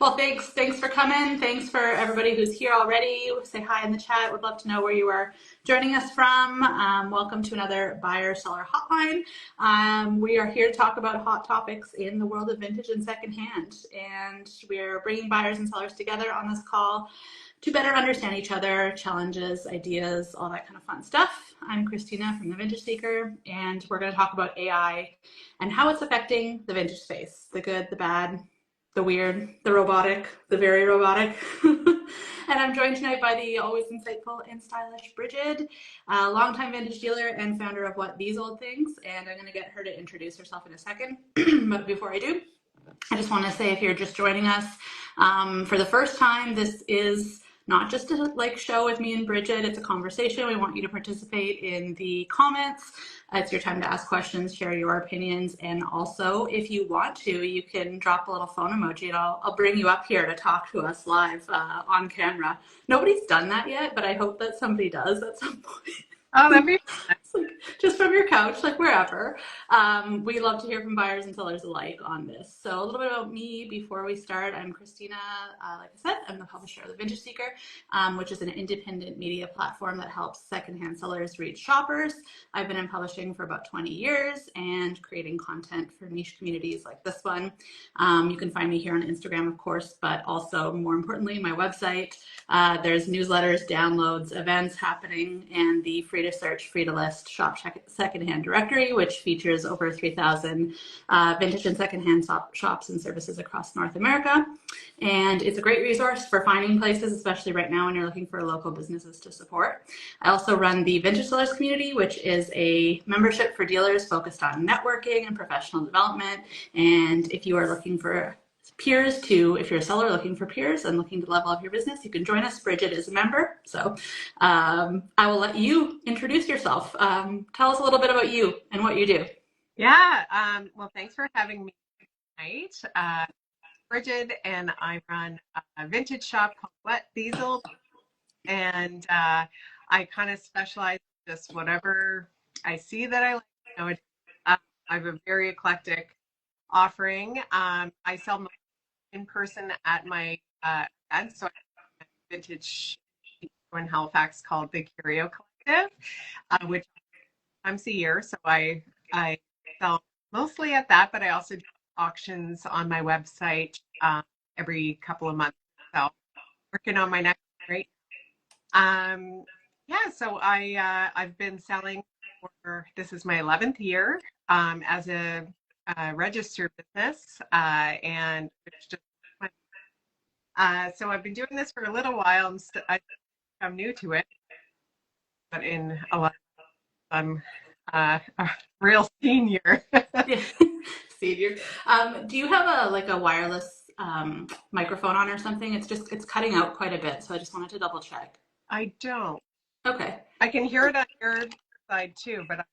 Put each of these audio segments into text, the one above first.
Well, thanks for coming. Thanks for everybody who's here already. Say hi in the chat. Would love to know where you are joining us from. Welcome to another buyer seller hotline. We are here to talk about hot topics in the world of vintage and secondhand, and we're bringing buyers and sellers together on this call to better understand each other, challenges, ideas, all that kind of fun stuff. I'm Kristina from the Vintage Seeker, and we're going to talk about AI and how it's affecting the vintage space, the good, the bad, the weird, the robotic, the very robotic. And I'm joined tonight by the always insightful and stylish Brigid, a longtime vintage dealer and founder of What These Old Things. And I'm going to get her to introduce herself in a second. But before I do, I just want to say, if you're just joining us for the first time, this is not just a show with me and Brigid. It's a conversation. We want you to participate in the comments. It's your time to ask questions, share your opinions, and also, if you want to, you can drop a little phone emoji, and I'll bring you up here to talk to us live on camera. Nobody's done that yet, but I hope that somebody does at some point. Oh, that'd be just from your couch, wherever. We love to hear from buyers and sellers alike on this. So a little bit about me before we start. I'm Kristina. Like I said, I'm the publisher of The Vintage Seeker, which is an independent media platform that helps secondhand sellers reach shoppers. I've been in publishing for about 20 years and creating content for niche communities like this one. You can find me here on Instagram, of course, but also, more importantly, my website. There's newsletters, downloads, events happening, and the free to search, free to list shop secondhand directory, which features over 3,000 vintage and secondhand shops and services across North America. And it's a great resource for finding places, especially right now when you're looking for local businesses to support. I also run the Vintage Sellers Community, which is a membership for dealers focused on networking and professional development. And if you are looking for peers if you're a seller looking for peers and looking to level up your business, you can join us. Brigid is a member. So I will let you introduce yourself. Tell us a little bit about you and what you do. Yeah. Well, thanks for having me tonight. Brigid, and I run a vintage shop called What These Old, and I kind of specialize in just whatever I see that I like. I have a very eclectic offering. I sell in person at my event, so I have a vintage in Halifax called the Curio Collective, which times a year. So I sell mostly at that, but I also do auctions on my website every couple of months. So working on my next right. Yeah, so I've been selling this is my 11th year as a registered business, and it's just so I've been doing this for a little while. I'm new to it, but in a lot, I'm a real senior. Yeah. Senior. Do you have a wireless microphone on or something? It's cutting out quite a bit, so I just wanted to double check. I don't. Okay. I can hear it on your side too, but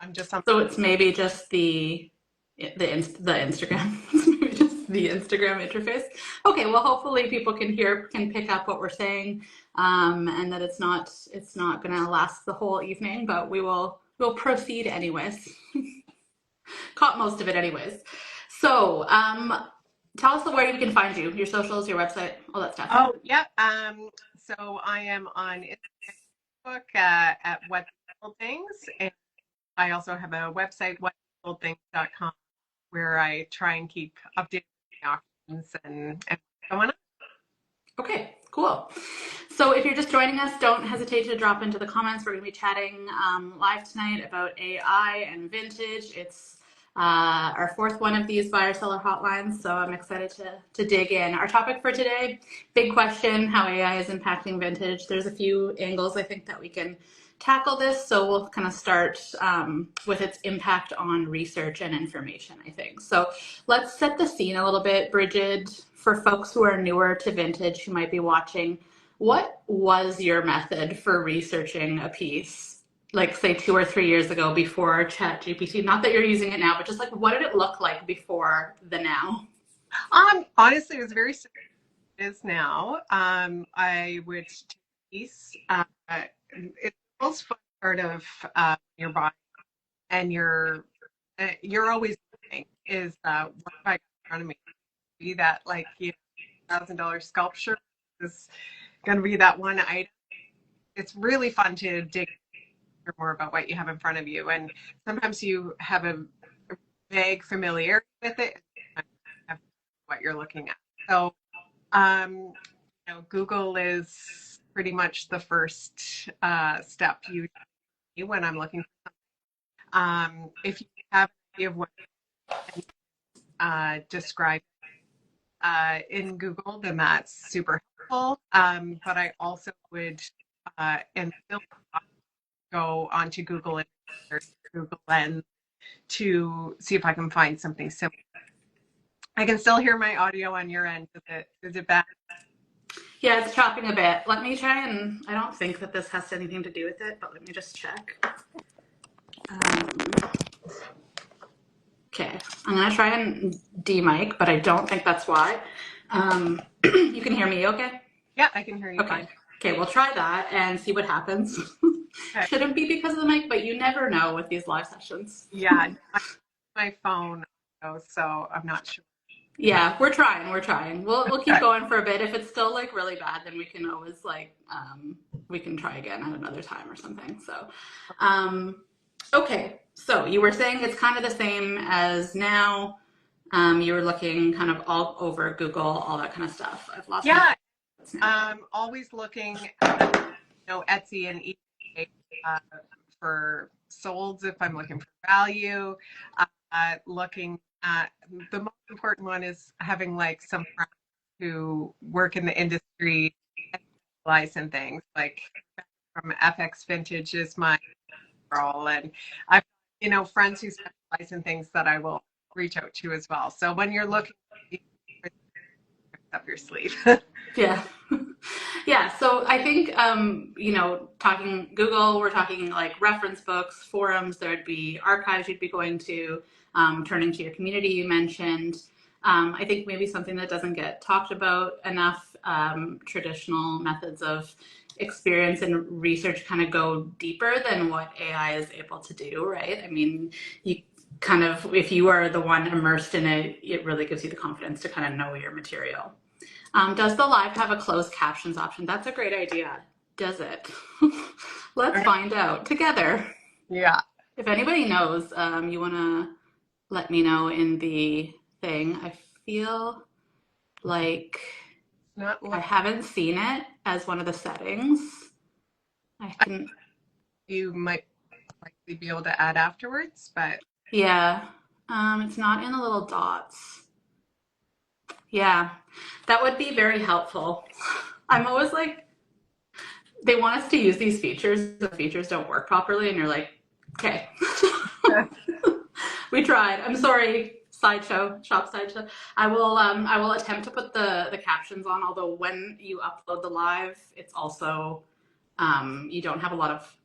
I'm just on. So it's maybe just the Instagram. It's maybe just the Instagram interface. Okay, well, hopefully people can pick up what we're saying, and that it's not going to last the whole evening, but we'll proceed anyways. Caught most of it anyways. So tell us where you can find you, your socials, your website, all that stuff. Oh, yeah. So I am on Facebook at What Old Things, and I also have a website, whatoldthings.com, where I try and keep updated auctions and what's going on. Okay, cool. So if you're just joining us, don't hesitate to drop into the comments. We're going to be chatting live tonight about AI and vintage. It's our fourth one of these buyer seller hotlines, so I'm excited to dig in. Our topic for today, big question, how AI is impacting vintage. There's a few angles I think that we can tackle this, so we'll kind of start with its impact on research and information, I think. So let's set the scene a little bit, Brigid. For folks who are newer to vintage who might be watching, what was your method for researching a piece, like say 2 or 3 years ago before ChatGPT? Not that you're using it now, but just what did it look like before the now? Honestly, it was very similar to it is now. I would take a piece. It's the most fun part of your body, and you're always thinking is what have I got in front of me? Be that $1,000 sculpture is going to be that one item. It's really fun to dig more about what you have in front of you. And sometimes you have a vague familiarity with it, and what you're looking at. So, Google is pretty much the first step you do when I'm looking for something. If you have an idea of what describe in Google, then that's super helpful. But I also would and still go onto Google and Google Lens to see if I can find something similar. I can still hear my audio on your end. Is it bad? Yeah, it's chopping a bit. Let me try and, I don't think that this has anything to do with it, but let me just check. Okay, I'm gonna try and de-mic, but I don't think that's why. You can hear me okay? Yeah, I can hear you fine. Okay, we'll try that and see what happens. Okay. Shouldn't be because of the mic, but you never know with these live sessions. Yeah, my phone, so I'm not sure. Yeah, we're trying. We'll keep going for a bit. If it's still like really bad, then we can always we can try again at another time or something. So, okay. So you were saying it's kind of the same as now. You were looking kind of all over Google, all that kind of stuff. I've lost. Yeah, always looking at Etsy and eBay for solds if I'm looking for value. Looking at the most important one is having like some friends who work in the industry and specialize in things. Like from FX Vintage is my role, and I've friends who specialize in things that I will reach out to as well. So when you're looking up your sleeve. Yeah. Yeah. So I think, talking Google, we're talking like reference books, forums, there'd be archives you'd be going to, turning to your community you mentioned. I think maybe something that doesn't get talked about enough, traditional methods of experience and research kind of go deeper than what AI is able to do, right? I mean, you kind of, if you are the one immersed in it, it really gives you the confidence to kind of know your material. Does the live have a closed captions option? That's a great idea. Does it? Let's find out together. Yeah. If anybody knows, you want to let me know in the thing. I feel like I haven't seen it as one of the settings. You might likely be able to add afterwards, but yeah, it's not in the little dots. Yeah, that would be very helpful. I'm always like, they want us to use these features. The features don't work properly, and you're like, okay. We tried. I'm sorry, shop sideshow. I will attempt to put the captions on, although when you upload the live, it's also, you don't have a lot of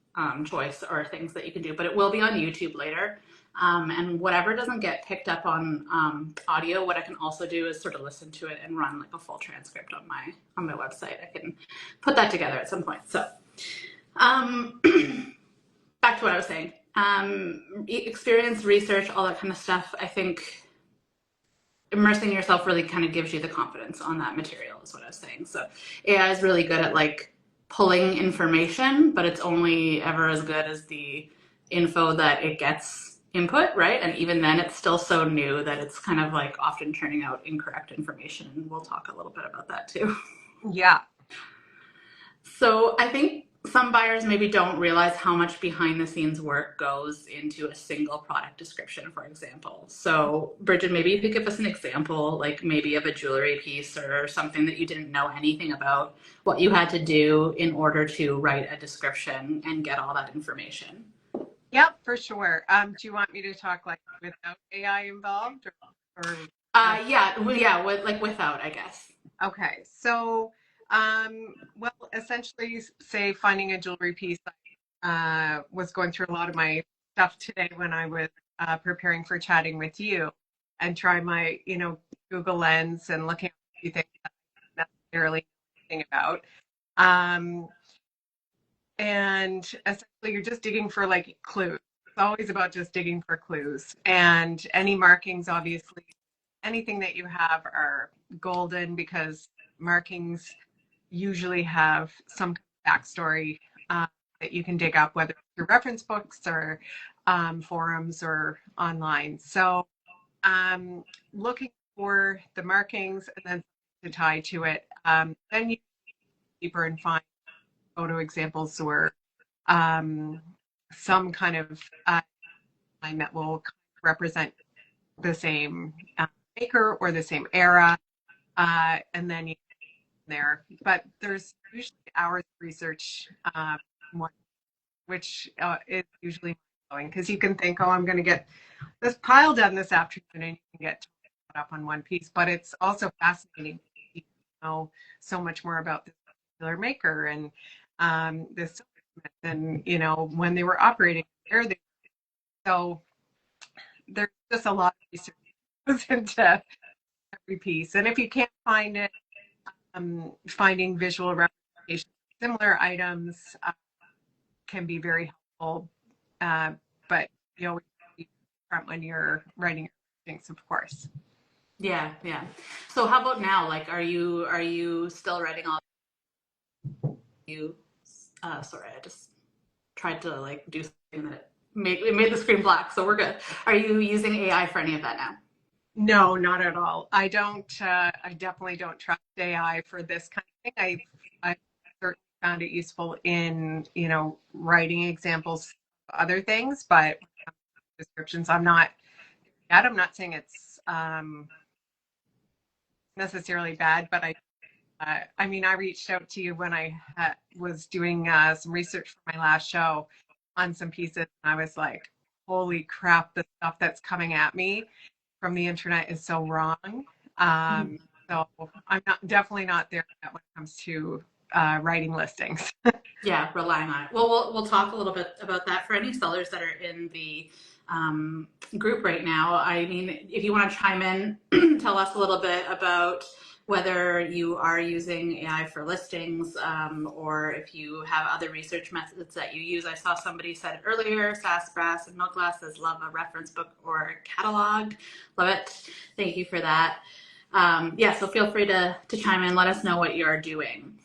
choice or things that you can do, but it will be on YouTube later. And whatever doesn't get picked up on audio, what I can also do is sort of listen to it and run like a full transcript on my website. I can put that together at some point. So back to what I was saying. Experience, research, all that kind of stuff. I think immersing yourself really kind of gives you the confidence on that material is what I was saying. So AI is really good at like pulling information, but it's only ever as good as the info that it gets input, right? And even then it's still so new that it's kind of like often turning out incorrect information. And we'll talk a little bit about that too. Yeah. So I think some buyers maybe don't realize how much behind the scenes work goes into a single product description, for example. So Brigid, maybe you could give us an example, like maybe of a jewelry piece or something that you didn't know anything about, what you had to do in order to write a description and get all that information. Yep, for sure. Do you want me to talk like without AI involved or without, I guess. Okay. So well, essentially, say finding a jewelry piece. I was going through a lot of my stuff today when I was preparing for chatting with you, and try my, Google Lens and looking at a few things that I don't necessarily know anything about. And essentially, you're just digging for like clues. It's always about just digging for clues, and any markings, obviously, anything that you have are golden, because markings usually have some backstory that you can dig up, whether through reference books or forums or online. So looking for the markings and then to tie to it. Then you deeper and find photo examples or some kind of line that will represent the same maker or the same era, and then you there. But there's usually hours of research, which is usually going, because you can think, oh, I'm going to get this pile done this afternoon, and you can get caught up on one piece. But it's also fascinating to know so much more about this particular maker and this, and when they were operating, where they so there's just a lot of research that goes into every piece. And if you can't find it, finding visual representation of similar items can be very helpful. But you always be front when you're writing things, of course. Yeah, yeah. So how about now? Like, are you still writing all you? Sorry, I just tried to like do something that it made the screen black. So we're good. Are you using AI for any of that now? No, not at all. I don't. I definitely don't trust AI for this kind of thing. I certainly found it useful in writing examples of other things, but descriptions, I'm not yet. I'm not saying it's necessarily bad, but I mean, I reached out to you when I was doing some research for my last show on some pieces, and I was like, holy crap, the stuff that's coming at me from the internet is so wrong. So I'm definitely not there yet when it comes to writing listings. Yeah, relying on it. Well, we'll talk a little bit about that for any sellers that are in the group right now. I mean, if you want to chime in, tell us a little bit about whether you are using AI for listings, or if you have other research methods that you use. I saw somebody said it earlier, Sass, Brass, and Milk Glass says love a reference book or a catalog. Love it. Thank you for that. Yeah, so feel free to chime in. Let us know what you're doing.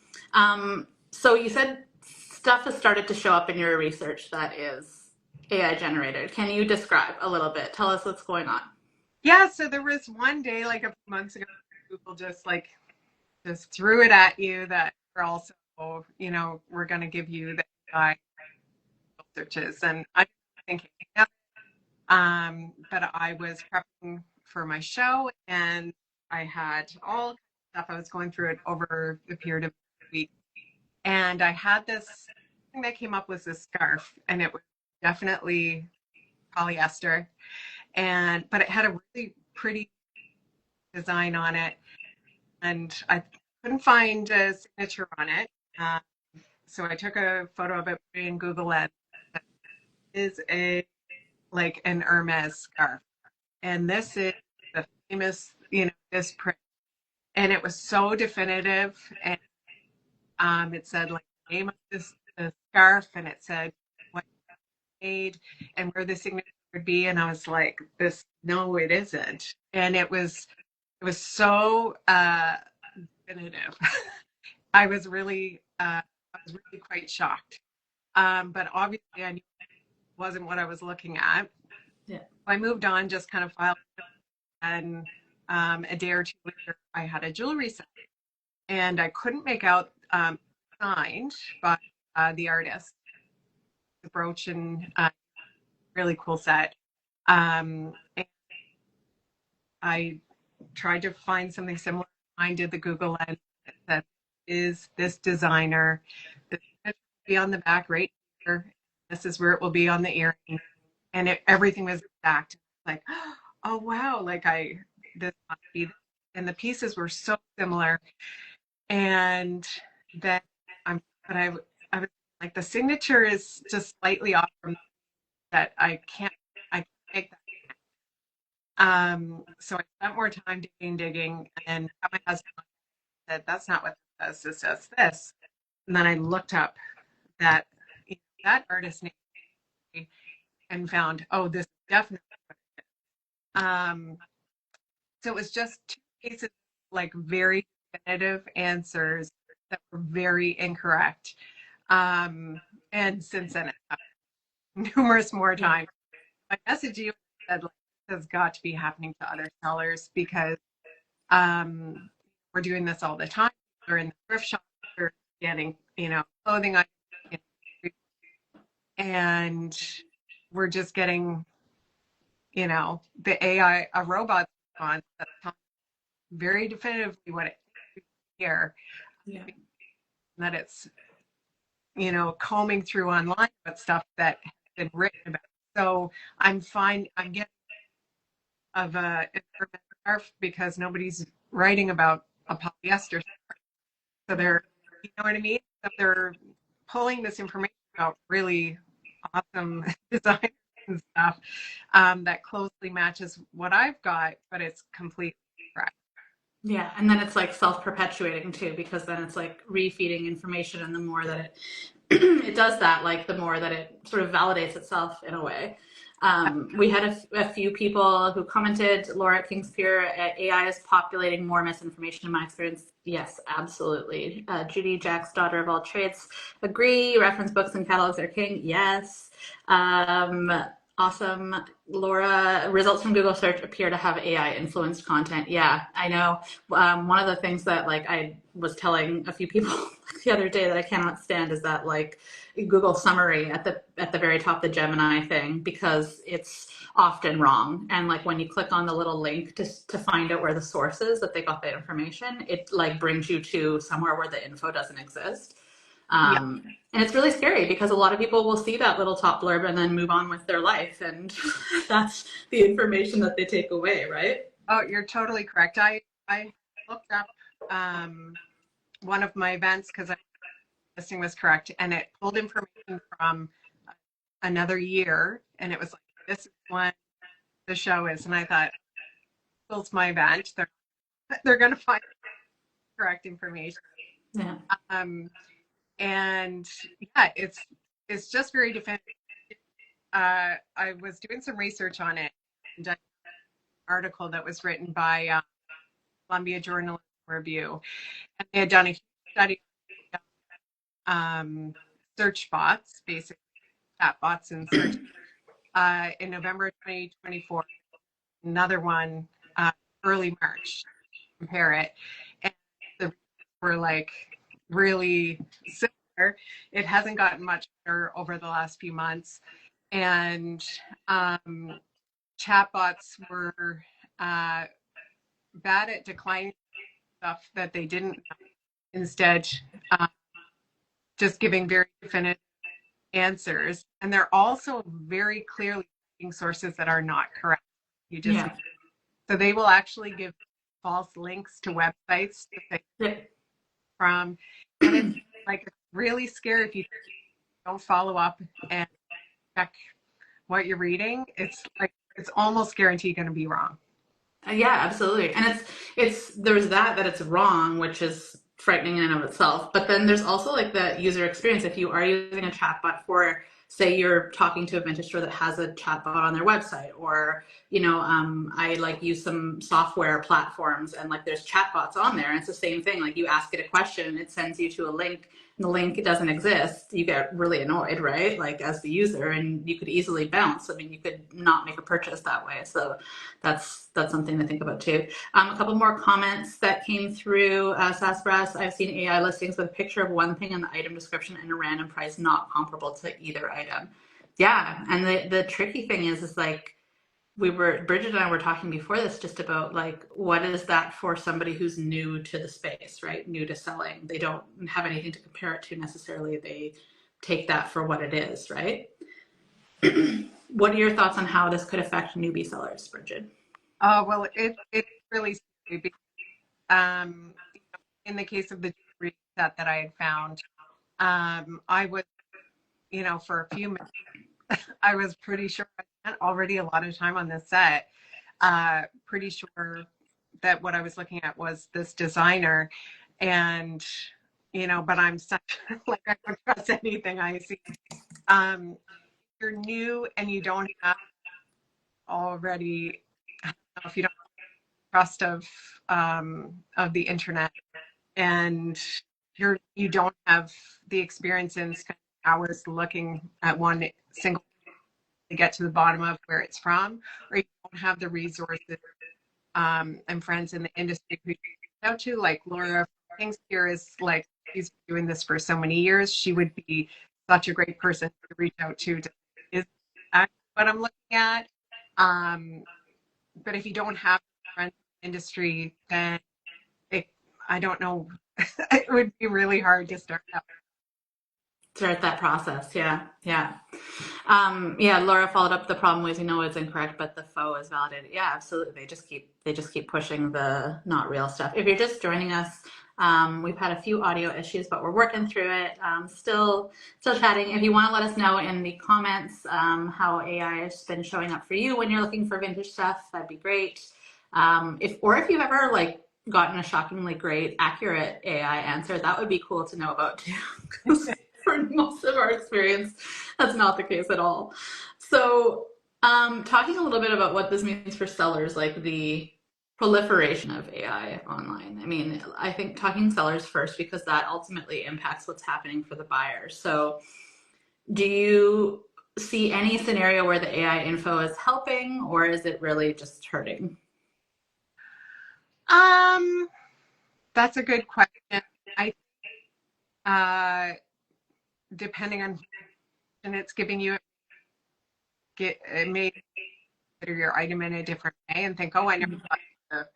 So you said stuff has started to show up in your research that is AI generated. Can you describe a little bit? Tell us what's going on. Yeah, so there was one day, like a few months ago, Google just threw it at you that we're also, we're going to give you the AI searches. And I didn't think anything of it, but I was prepping for my show, and I had all stuff. I was going through it over the period of a week, and I had this thing that came up was this scarf, and it was definitely polyester, but it had a really pretty design on it, and I couldn't find a signature on it. So I took a photo of it, put it in Google, and it is an Hermes scarf, and this is the famous, this print, and it was so definitive, and it said like the name of the scarf, and it said what it made and where the signature would be, and I was like, no, it isn't, and it was so definitive. I was really quite shocked, but obviously I knew it wasn't what I was looking at. Yeah. I moved on, just kind of filed, and a day or two later, I had a jewelry set, and I couldn't make out signed by the artist, the brooch, and really cool set. And I tried to find something similar. I did the Google lens that is this designer. This will be on the back right here. This is where it will be on the earring, and everything was exact. Like, oh wow! This must be. And the pieces were so similar. And then I was like, the signature is just slightly off from that. I can't make that. So I spent more time digging, and my husband said, that's not what this says. This says this. And then I looked up that artist name and found, oh, this is definitely what it is. So it was just two cases, like very definitive answers that were very incorrect. And since then, it happened numerous more times. My message you said, like, this has got to be happening to other sellers because we're doing this all the time. They're in the thrift shop, they're getting, clothing items, and we're just getting, the AI, a robot response that's telling very definitively what it here, Yeah. that it's, combing through online about stuff that has been written about. So I'm getting of a scarf because nobody's writing about a polyester. So they're, you know what I mean? So they're pulling this information about really awesome design and stuff that closely matches what I've got, but it's completely correct. Yeah, and then it's like self-perpetuating too, because then it's like refeeding information, and the more that it it does that, like the more that it sort of validates itself in a way. We had a few people who commented, Laura at Kingspier, AI is populating more misinformation in my experience. Yes, absolutely. Judy, Jack's daughter of all trades, agree. Reference books and catalogs are king. Yes. Awesome. Laura, results from Google search appear to have AI influenced content. Yeah, I know. One of the things that like I was telling a few people the other day that I cannot stand is that like Google summary at the very top, the Gemini thing, because it's often wrong. And like when you click on the little link to find out where the source is that they got the information, it like brings you to somewhere where the info doesn't exist. Yeah. And it's really scary because a lot of people will see that little top blurb and then move on with their life. And that's the information that they take away, right? Oh, you're totally correct. I looked up one of my events because I listing was correct, and it pulled information from another year, and it was like, this is when the show is, and I thought, well, it's my event. They're going to find correct information. Yeah. And yeah, it's just very definitive. I was doing some research on it, and an article that was written by Columbia Journalism Review, and they had done a huge study on search bots, basically chat bots and search in November 2024. Another one early March. Compare it, and the were like really similar. It hasn't gotten much better over the last few months, and chatbots were bad at declining stuff that they didn't. Instead, just giving very definitive answers, and they're also very clearly sources that are not correct. You just Yeah. So they will actually give false links to websites to say Yeah. from, and it's like it's really scary if you don't follow up and check what you're reading. It's like it's almost guaranteed going to be wrong. Yeah, absolutely. And there's that it's wrong, which is frightening in and of itself. But then there's also like the user experience. If you are using a chatbot for, say, you're talking to a vintage store that has a chatbot on their website, or I like use some software platforms and like there's chatbots on there, and it's the same thing. Like you ask it a question, it sends you to a link, and the link doesn't exist. You get really annoyed, right? Like as the user, and you could easily bounce. I mean, you could not make a purchase that way. So that's something to think about too. A couple more comments that came through. Sassbrass, I've seen AI listings with a picture of one thing in the item description and a random price not comparable to either item. Yeah, and the tricky thing is like Brigid and I were talking before this just about like what is that for somebody who's new to the space, right? New to selling. They don't have anything to compare it to necessarily. They take that for what it is, right? What are your thoughts on how this could affect newbie sellers, Brigid? Well, it's really scary. In the case of the jewelry set that I had found, I was, for a few minutes, I was pretty sure I spent already a lot of time on this set. Pretty sure that what I was looking at was this designer, and but I'm such like I don't trust anything I see. If you're new and you don't have already, I don't know if you don't trust of the internet, and you don't have the experience in spending hours looking at one single to get to the bottom of where it's from, or you don't have the resources and friends in the industry who you reach out to, like Laura thinks here is like, she's been doing this for so many years. She would be such a great person to reach out to is actually what I'm looking at. But if you don't have friends in the industry, then I don't know, it would be really hard to start out. Start that process. Yeah. Yeah. Yeah, Laura followed up. The problem was, it's incorrect, but the faux is validated. Yeah, absolutely. They just keep pushing the not real stuff. If you're just joining us, we've had a few audio issues, but we're working through it. Still chatting. If you want to let us know in the comments how AI has been showing up for you when you're looking for vintage stuff, that'd be great. If you've ever gotten a shockingly great, accurate AI answer, that would be cool to know about too. For most of our experience, that's not the case at all. So, talking a little bit about what this means for sellers, like the proliferation of AI online. I mean, I think talking sellers first, because that ultimately impacts what's happening for the buyers. So, do you see any scenario where the AI info is helping, or is it really just hurting? That's a good question. Depending on, and it's giving you, it may consider your item in a different way and think, oh, I never thought to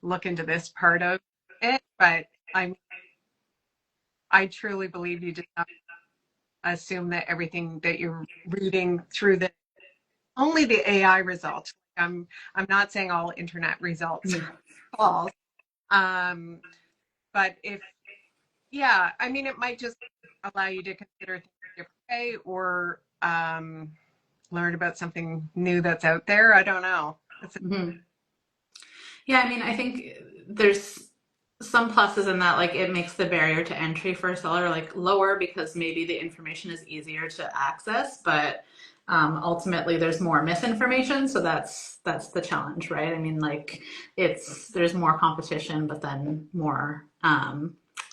look into this part of it. But I truly believe you just have to assume that everything that you're reading through only the AI results. I'm not saying all internet results are false. But it might just allow you to consider things a different way, or learn about something new that's out there. I don't know. Yeah, I mean, I think there's some pluses in that, it makes the barrier to entry for a seller lower, because maybe the information is easier to access, but ultimately there's more misinformation. So that's the challenge, right? I mean, there's more competition, but then more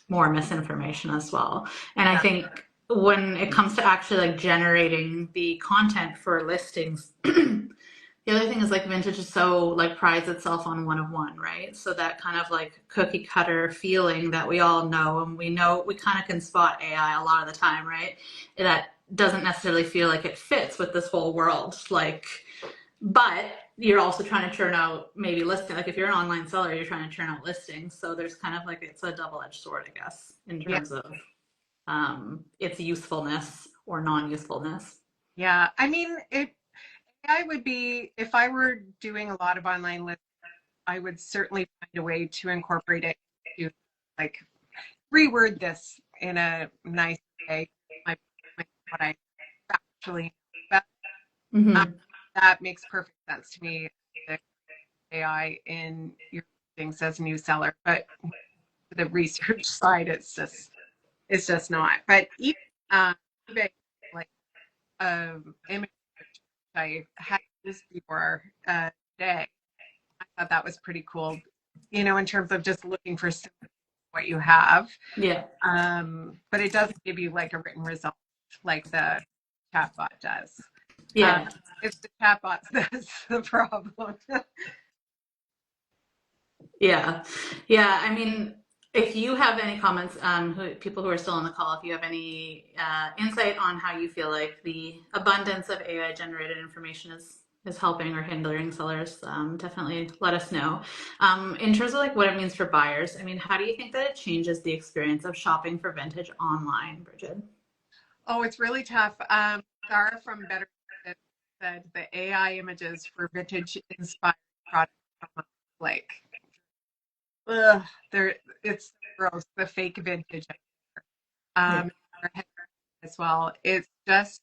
misinformation as well. And I think when it comes to actually generating the content for listings, the other thing is vintage is so prides itself on one of one, right? So that kind of cookie cutter feeling that we all know, and we kind of can spot AI a lot of the time, right? That doesn't necessarily feel like it fits with this whole world. But you're also trying to churn out maybe listing. If you're an online seller, you're trying to churn out listings. So there's kind of it's a double-edged sword, I guess, in terms of its usefulness or non-usefulness. Yeah, I mean, I would be, if I were doing a lot of online listings, I would certainly find a way to incorporate it, to reword this in a nice way, what I actually that makes perfect sense to me. The AI in your things as a new seller, but the research side, it's just not. But even eBay, image I had used before today, I thought that was pretty cool. In terms of just looking for what you have. Yeah. But it doesn't give you a written result like the chatbot does. Yeah. It's the chatbots that's the problem. Yeah. Yeah. I mean, if you have any comments, people who are still on the call, if you have any insight on how you feel like the abundance of AI generated information is helping or hindering sellers, definitely let us know. In terms of what it means for buyers, I mean, how do you think that it changes the experience of shopping for vintage online, Brigid? Oh, it's really tough. Sarah from Better said the AI images for vintage inspired products it's gross, the fake vintage as well. It's just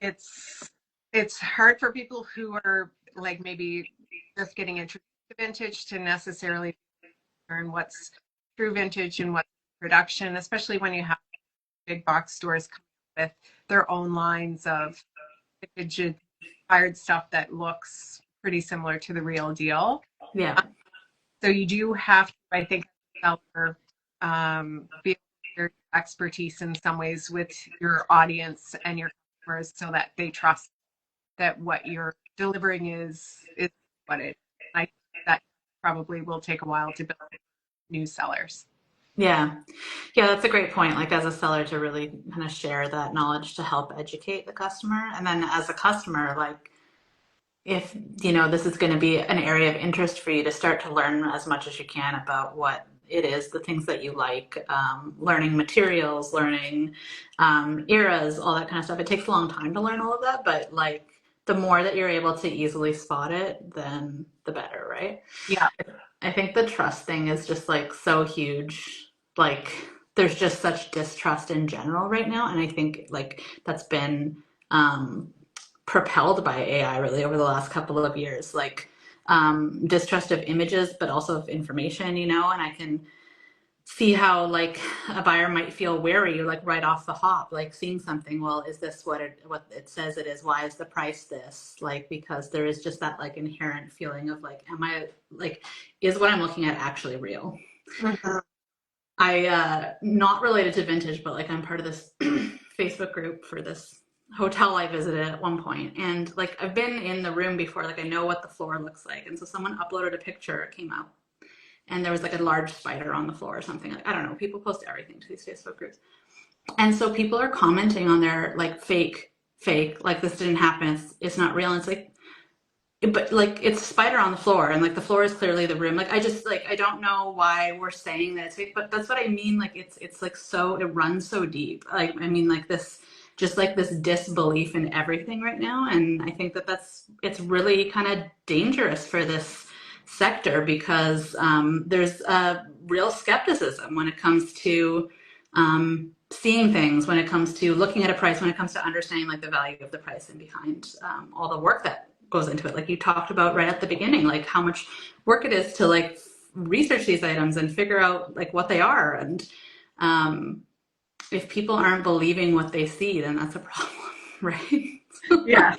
it's hard for people who are maybe just getting introduced to vintage to necessarily learn what's true vintage and what's production, especially when you have big box stores come with their own lines of vintage inspired stuff that looks pretty similar to the real deal. Yeah. So you do have to, I think, seller, be able to share your expertise in some ways with your audience and your customers so that they trust that what you're delivering is what it is. I think that probably will take a while to build new sellers. Yeah. Yeah, that's a great point. Like as a seller to really kind of share that knowledge to help educate the customer. And then as a customer, like if this is going to be an area of interest for you to start to learn as much as you can about what it is, the things that you like, learning materials, learning eras, all that kind of stuff. It takes a long time to learn all of that, but like the more that you're able to easily spot it, then the better, right? Yeah. I think the trust thing is just like so huge. Like there's just such distrust in general right now, and I think like that's been propelled by AI really over the last couple of years. Like distrust of images, but also of information, and I can see how like a buyer might feel wary like right off the hop, like seeing something, well, is this what it says it is? Why is the price this? Like because there is just that like inherent feeling of like, am I like, is what I'm looking at actually real? Mhm. I not related to vintage, but like I'm part of this Facebook group for this hotel I visited at one point, and like I've been in the room before, like I know what the floor looks like, and so someone uploaded a picture, it came out, and there was like a large spider on the floor or something. Like I don't know, people post everything to these Facebook groups, and so people are commenting on their like fake, like this didn't happen, it's not real, and it's like, but like it's a spider on the floor, and like the floor is clearly the room. Like I just like I don't know why we're saying that it's fake, but that's what I mean. Like it's like so it runs so deep. Like I mean like this just like this disbelief in everything right now, and I think that it's really kind of dangerous for this sector because there's a real skepticism when it comes to seeing things, when it comes to looking at a price, when it comes to understanding like the value of the price and behind all the work that goes into it. Like you talked about right at the beginning, like how much work it is to like research these items and figure out like what they are. And if people aren't believing what they see, then that's a problem, right? Yeah.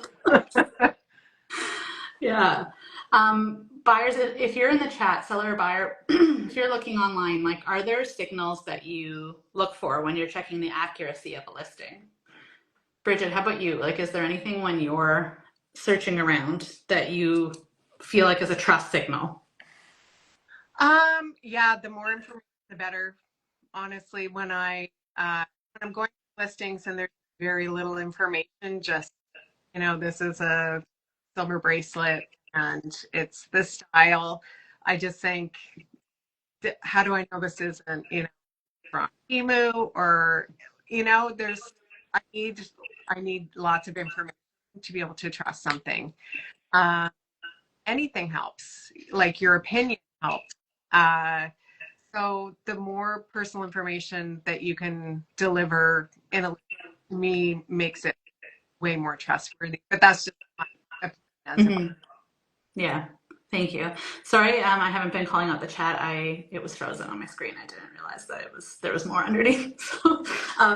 Yeah. Buyers, if you're in the chat, seller or buyer, if you're looking online, like, are there signals that you look for when you're checking the accuracy of a listing? Brigid, how about you? Like, is there anything when you're searching around that you feel like is a trust signal? Yeah, the more information, the better. Honestly, when I'm going to listings and there's very little information, just this is a silver bracelet and it's this style. I just think, how do I know this isn't, from Emu or, there's, I need, I need lots of information to be able to trust something. Uh, Anything helps, like your opinion helps. Uh, so the more personal information that you can deliver me makes it way more trustworthy. But that's just my opinion as a buyer. Mm-hmm. Yeah, thank you. Sorry, I haven't been calling out the chat. It was frozen on my screen. I didn't realize that there was more underneath. So,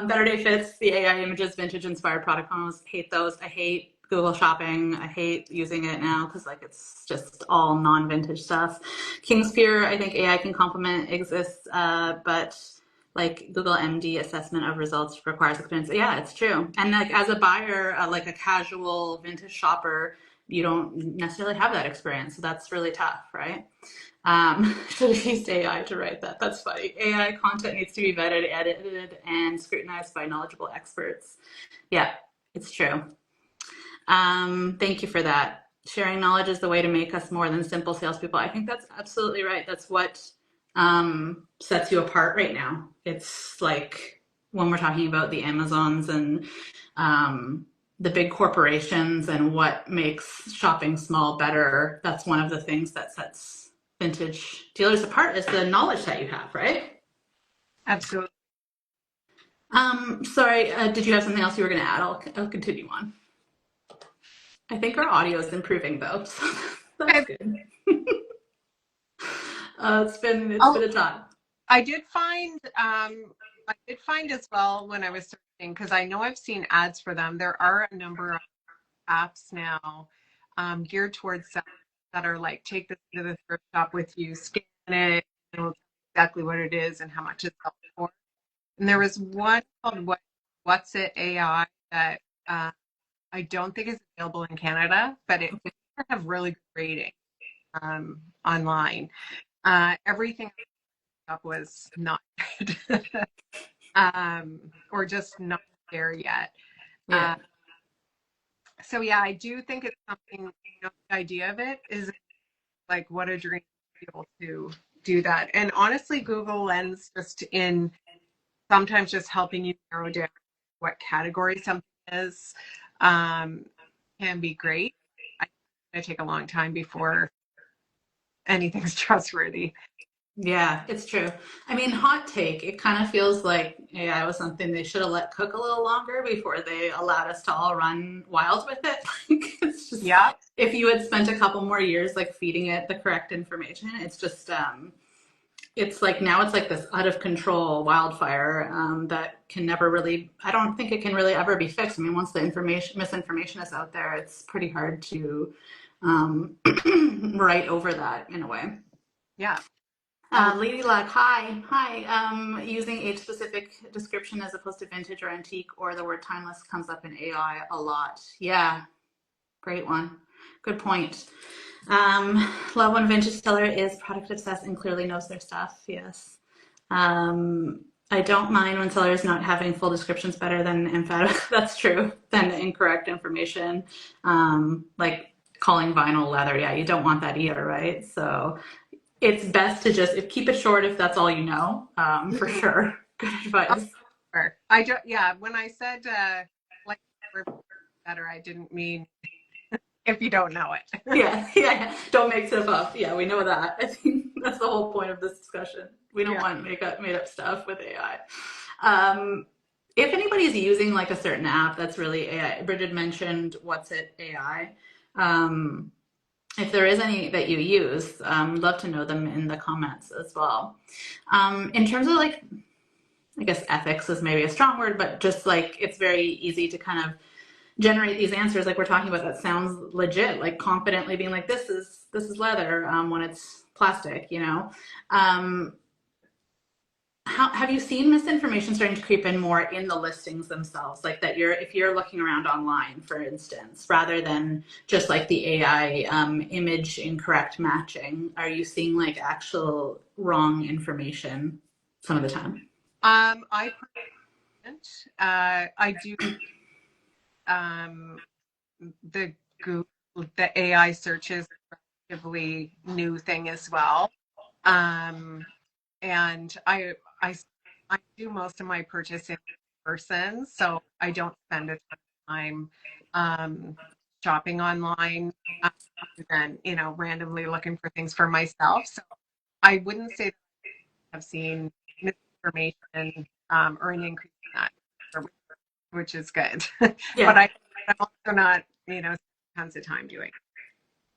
Better Day Fits, the AI images, vintage inspired product photos. Hate those. I hate Google Shopping. I hate using it now because like it's just all non-vintage stuff. King's Peer, I think AI can complement exists, but like Google MD assessment of results requires experience. Yeah, it's true. And like as a buyer, like a casual vintage shopper, you don't necessarily have that experience. So that's really tough, right? Should have used AI to write that. That's funny. AI content needs to be vetted, edited, and scrutinized by knowledgeable experts. Yeah, it's true. Thank you for that. Sharing knowledge is the way to make us more than simple salespeople. I think that's absolutely right. That's what sets you apart right now. It's like when we're talking about the Amazons and the big corporations and what makes shopping small better, that's one of the things that sets vintage dealers apart is the knowledge that you have, right? Absolutely. Sorry, did you have something else you were going to add? I'll continue on. I think our audio is improving though, so that's Okay. good. It's been Oh, a time. I did find as well when I was searching, because I know I've seen ads for them. There are a number of apps now geared towards sellers that are like, take this to the thrift shop with you, scan it, and it'll tell you exactly what it is and how much it's selling for. And there was one called What's It AI that I don't think is available in Canada, but it have really good rating online. Everything up was not good, or just not there yet. Yeah. So yeah, I do think it's something. The idea of it is like what a dream to be able to do that. And honestly, Google Lens just in sometimes just helping you narrow down what category something is can be great. It's going to take a long time before anything's trustworthy. Yeah, it's true. I mean, hot take, it kind of feels like AI was something they should have let cook a little longer before they allowed us to all run wild with it. Like, it's just, Yeah. if you had spent a couple more years like feeding it the correct information, it's just, it's like now it's like this out of control wildfire that can never really, I don't think it can really ever be fixed. I mean, once the misinformation is out there, it's pretty hard to write over that in a way. Yeah. Lady Luck, hi. Using age-specific description as opposed to vintage or antique, or the word timeless comes up in AI a lot. Yeah, great one. Good point. Love when vintage seller is product obsessed and clearly knows their stuff. Yes. I don't mind when sellers not having full descriptions better than emphatic. That's true. Than incorrect information, like calling vinyl leather. Yeah, you don't want that either, right? So it's best to just keep it short if that's all you know, for sure. Good advice. I don't, yeah, when I said like better, I didn't mean if you don't know it. Yeah. Don't make stuff up. Yeah, we know that. I think that's the whole point of this discussion. We don't want made up stuff with AI. If anybody's using like a certain app that's really AI, Brigid mentioned What's It AI. If there is any that you use, love to know them in the comments as well. In terms of like, I guess ethics is maybe a strong word, but just like it's very easy to kind of generate these answers like we're talking about that sounds legit, like confidently being like this is leather when it's plastic, you know. How have you seen misinformation starting to creep in more in the listings themselves, like that if you're looking around online, for instance, rather than just like the AI image incorrect matching? Are you seeing like actual wrong information some of the time? I do the Google, the AI searches a relatively new thing as well. And I do most of my purchasing in person, so I don't spend a ton of time shopping online and randomly looking for things for myself. So I wouldn't say that I've seen misinformation or an increase in that, which is good. Yeah. But I'm also not, tons of time doing.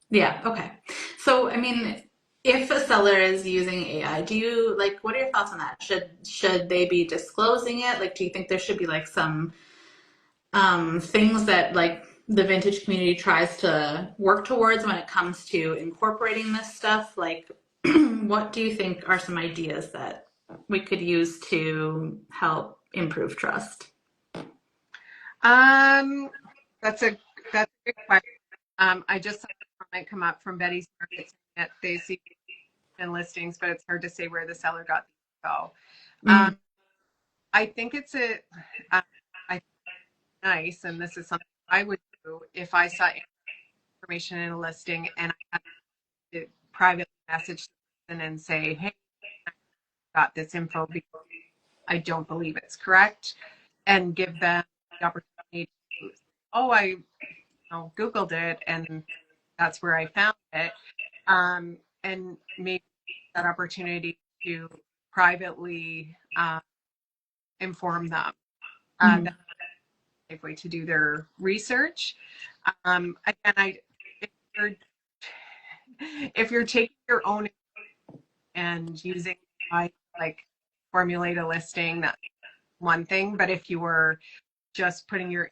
Yeah. Okay. So, I mean, if a seller is using AI, do you like, what are your thoughts on that? Should they be disclosing it? Like, do you think there should be like some things that like the vintage community tries to work towards when it comes to incorporating this stuff? Like, what do you think are some ideas that we could use to help improve trust? That's a good question. I just saw a comment come up from Betty's Market saying that they see in listings, but it's hard to say where the seller got the info. I think it's nice, and this is something I would do if I saw information in a listing and I had to privately message them and say, "Hey, I got this info because I don't believe it's correct," and give them the opportunity to, "Oh, I Googled it and that's where I found it," and maybe that opportunity to privately inform them. That's a way to do their research. Again, if you're taking your own and using like formulate a listing, that's one thing. But if you were just putting your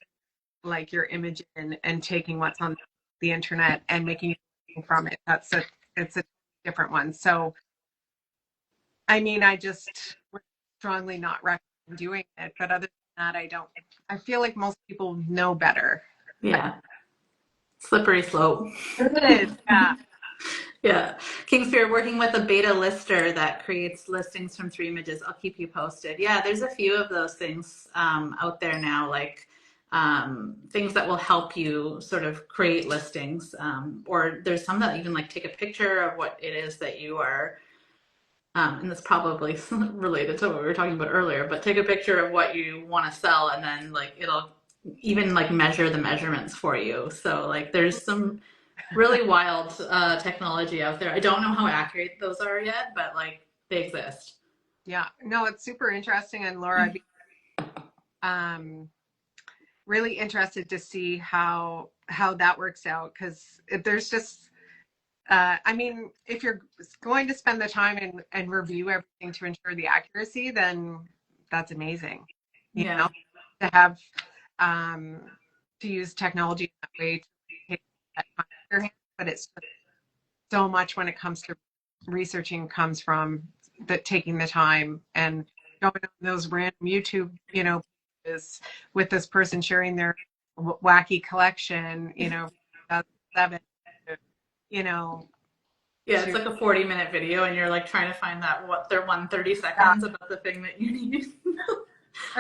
image in and taking what's on the internet and making it from it. It's a different one. So, I mean, I just would strongly not recommend doing it. But other than that, I feel like most people know better. Yeah. Slippery slope. It is, yeah. Yeah. Kingsphere, working with a beta lister that creates listings from 3 images. I'll keep you posted. Yeah, there's a few of those things out there now, like things that will help you sort of create listings. Or there's some that even like take a picture of what it is that you are, and that's probably related to what we were talking about earlier, but take a picture of what you want to sell and then like it'll even like measure the measurements for you. So like there's some really wild technology out there. I don't know how accurate those are yet, but like they exist. Yeah, no, it's super interesting. And Laura, I'd be really interested to see how that works out, because there's just I mean, if you're going to spend the time and review everything to ensure the accuracy, then that's amazing. You know, to have to use technology in that way to take that time in your hands, but it's just so much when it comes to researching comes from taking the time and going on those random YouTube, with this person sharing their wacky collection, 2007, Yeah, it's like a 40-minute video and you're like trying to find that their 130 seconds about the thing that you need.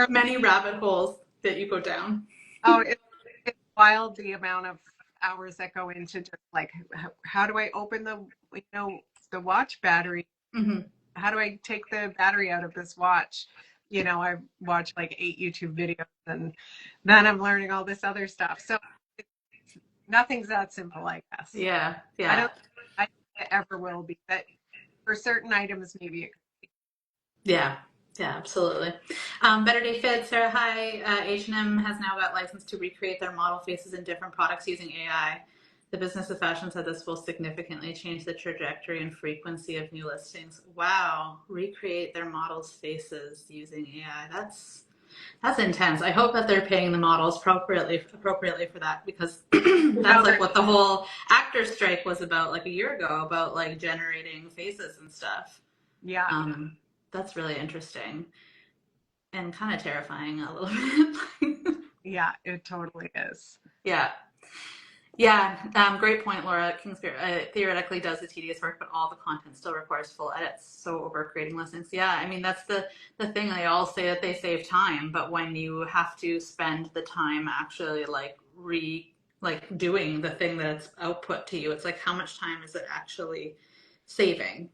Many rabbit holes that you go down. Oh, it's wild, the amount of hours that go into just like, how do I open the watch battery? Mm-hmm. How do I take the battery out of this watch? I watch like 8 YouTube videos and then I'm learning all this other stuff. So nothing's that simple, I guess. Yeah. I don't think it ever will be, but for certain items, maybe it could be. Yeah, absolutely. Better Day Fit, Sarah, hi. H&M has now got license to recreate their model faces in different products using AI. The Business of Fashion said this will significantly change the trajectory and frequency of new listings. Wow, recreate their models' faces using AI. That's intense. I hope that they're paying the models appropriately for that, because that's like what the whole actor strike was about like a year ago, about like generating faces and stuff. Yeah. That's really interesting and kind of terrifying a little bit. Yeah, it totally is. Yeah. Great point, Laura. Kingsphere theoretically does the tedious work, but all the content still requires full edits. So over creating listings. Yeah, I mean, that's the thing. They all say that they save time, but when you have to spend the time actually like doing the thing that it's output to you, it's like, how much time is it actually saving?